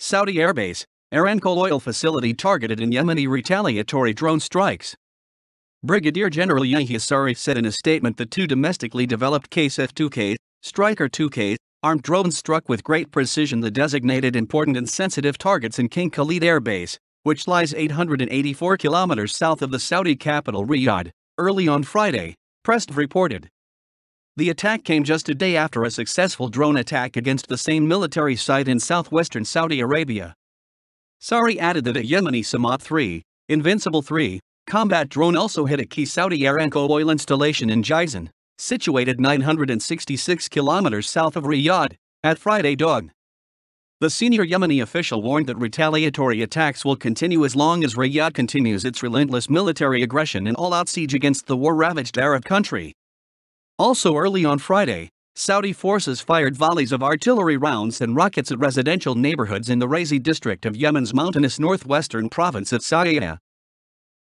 Saudi Air Base, Aramco oil facility targeted in Yemeni retaliatory drone strikes. Brigadier General Yahya Saree said in a statement that two domestically developed KSF-2K, Striker 2K, armed drones struck with great precision the designated important and sensitive targets in King Khalid Air Base, which lies 884 kilometers south of the Saudi capital Riyadh, early on Friday, presstv reported. The attack came just a day after a successful drone attack against the same military site in southwestern Saudi Arabia. Saree added that a Yemeni Sammad-3, Invincible 3, combat drone also hit a key Saudi Aramco oil installation in Jizan, situated 966 kilometers south of Riyadh, at Friday dawn. The senior Yemeni official warned that retaliatory attacks will continue as long as Riyadh continues its relentless military aggression and all-out siege against the war-ravaged Arab country. Also early on Friday, Saudi forces fired volleys of artillery rounds and rockets at residential neighborhoods in the Razi district of Yemen's mountainous northwestern province of Saudi.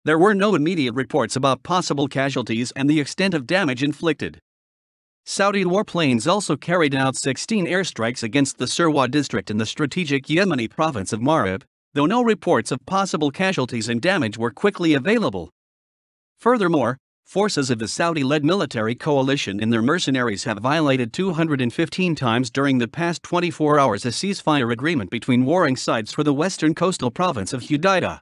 There were no immediate reports about possible casualties and the extent of damage inflicted. Saudi warplanes also carried out 16 airstrikes against the Sirwa district in the strategic Yemeni province of Marib, though no reports of possible casualties and damage were quickly available. Furthermore, forces of the Saudi-led military coalition and their mercenaries have violated 215 times during the past 24 hours a ceasefire agreement between warring sides for the western coastal province of Hudaydah.